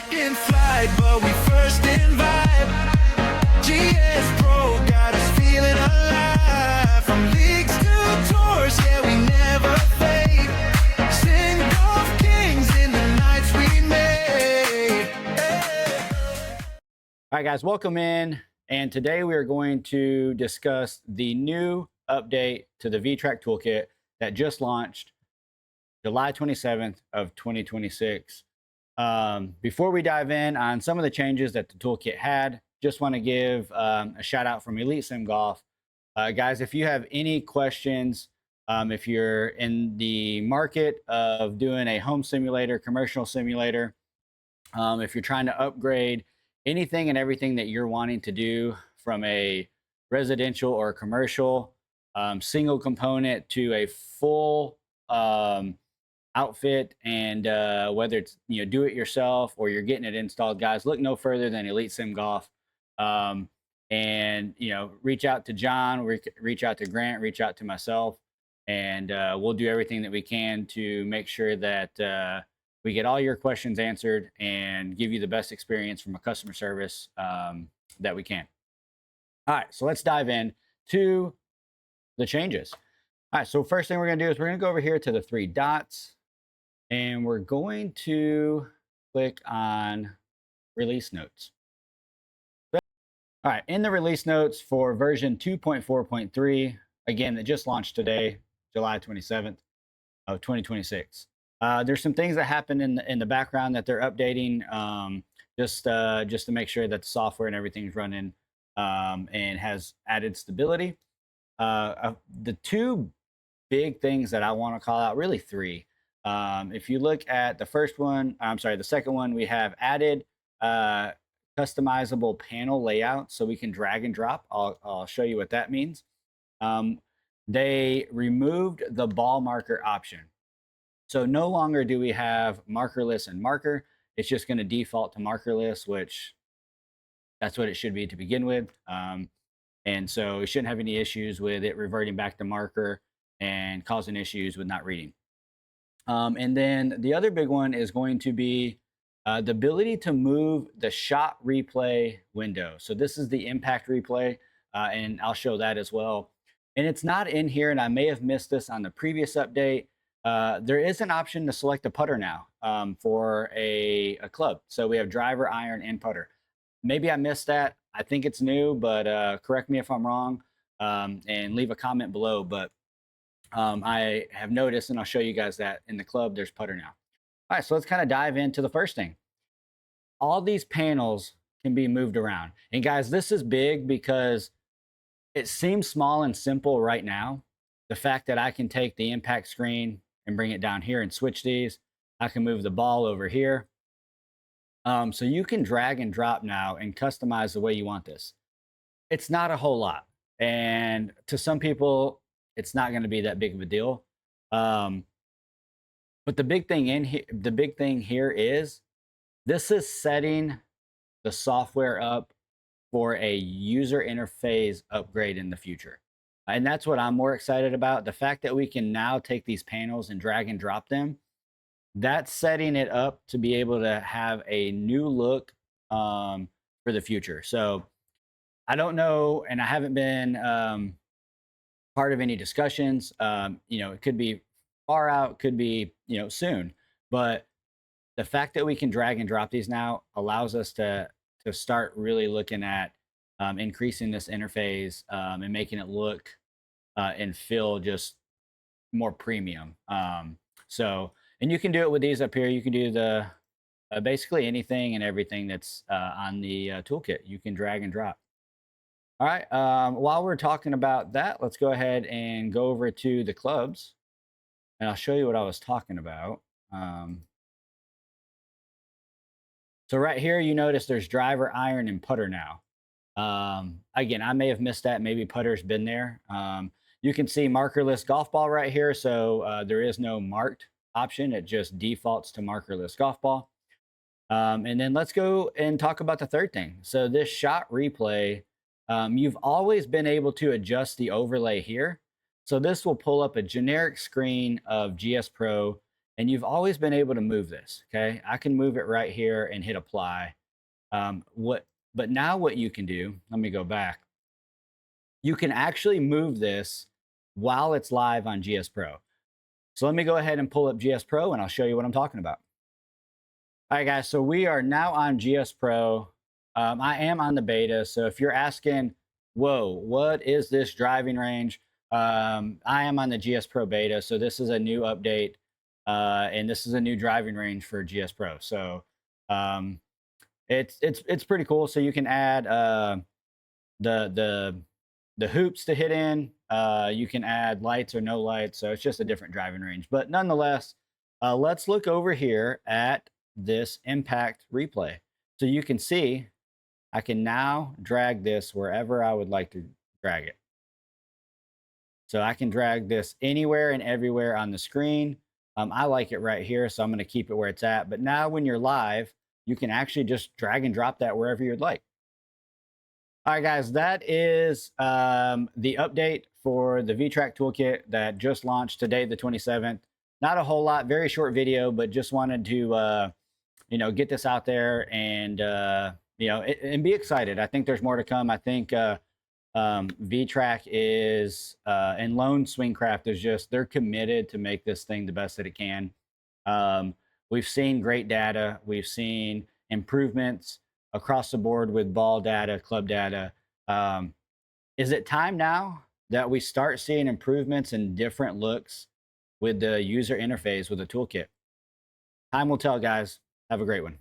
second flight, but we first invite GS Pro, got us feeling alive. From leagues to tours, yeah, we never fade. Sing golf kings in the nights we made. All right, guys, welcome in. And today we are going to discuss the new update to the VTrack ToolKit that just launched July 27th of 2026. Before we dive in on some of the changes that the toolkit had, just want to give a shout out from Elite Sim Golf. Guys, if you have any questions, if you're in the market of doing a home simulator, commercial simulator, if you're trying to upgrade anything and everything that you're wanting to do from a residential or commercial single component to a full outfit, and whether it's do it yourself or you're getting it installed, guys, look no further than Elite Sim Golf. And reach out to John, reach out to Grant, reach out to myself, and we'll do everything that we can to make sure that we get all your questions answered and give you the best experience from a customer service that we can. All right, so let's dive in to the changes. All right, so first thing we're going to do is we're going to go over here to the three dots, and we're going to click on release notes. All right, in the release notes for version 2.4.3, again, that just launched today, July 27th of 2026. There's some things that happen in the background that they're updating, just to make sure that the software and everything's running and has added stability. The two big things that I want to call out, really three. If you look at the first one, the second one, we have added customizable panel layout, so we can drag and drop. I'll show you what that means. They removed the ball marker option. So no longer do we have markerless and marker. It's just going to default to markerless, which that's what it should be to begin with. And so we shouldn't have any issues with it reverting back to marker and causing issues with not reading. And then the other big one is going to be the ability to move the shot replay window. So this is the impact replay, and I'll show that as well. And it's not in here, and I may have missed this on the previous update. There is an option to select a putter now for a club. So we have driver, iron, and putter. Maybe I missed that. I think it's new, but correct me if I'm wrong, and leave a comment below. But I have noticed, and I'll show you guys that in the club, there's putter now. All right, so let's kind of dive into the first thing. All these panels can be moved around. And guys, this is big because it seems small and simple right now. The fact that I can take the impact screen and bring it down here and switch these. I can move the ball over here. So you can drag and drop now and customize the way you want this. It's not a whole lot. And to some people, it's not going to be that big of a deal. But the big thing here is this is setting the software up for a user interface upgrade in the future. And that's what I'm more excited about. The fact that we can now take these panels and drag and drop them, that's setting it up to be able to have a new look for the future. So I don't know, and I haven't been part of any discussions. It could be far out, could be soon, but the fact that we can drag and drop these now allows us to start really looking at increasing this interface and making it look and feel just more premium. And you can do it with these up here. You can do the basically anything and everything that's on the toolkit. You can drag and drop. All right. While we're talking about that, let's go ahead and go over to the clubs, and I'll show you what I was talking about. So right here, you notice there's driver, iron, and putter now. Again, I may have missed that. Maybe putter's been there. You can see markerless golf ball right here. So there is no marked option. It just defaults to markerless golf ball. And then let's go and talk about the third thing. So this shot replay, you've always been able to adjust the overlay here. So this will pull up a generic screen of GS Pro and you've always been able to move this. Okay, I can move it right here and hit apply. But now what you can do, let me go back. You can actually move this while it's live on GS Pro. So let me go ahead and pull up GS Pro and I'll show you what I'm talking about. All right, guys, so we are now on GS Pro. I am on the beta. So if you're asking, whoa, what is this driving range? I am on the GS Pro beta. So this is a new update and this is a new driving range for GS Pro. So it's pretty cool. So you can add the hoops to hit in. You can add lights or no lights. So it's just a different driving range. But nonetheless, let's look over here at this impact replay. So you can see I can now drag this wherever I would like to drag it. So I can drag this anywhere and everywhere on the screen. I like it right here, so I'm going to keep it where it's at. But now when you're live, you can actually just drag and drop that wherever you'd like. All right, guys, that is the update for the VTrack ToolKit that just launched today, the 27th. Not a whole lot, very short video, but just wanted to, get this out there and, and be excited. I think there's more to come. I think VTrack is, and Lone Swingcraft is just, they're committed to make this thing the best that it can. We've seen great data. We've seen improvements across the board with ball data, club data. Is it time now that we start seeing improvements and different looks with the user interface with the toolkit? Time will tell, guys. Have a great one.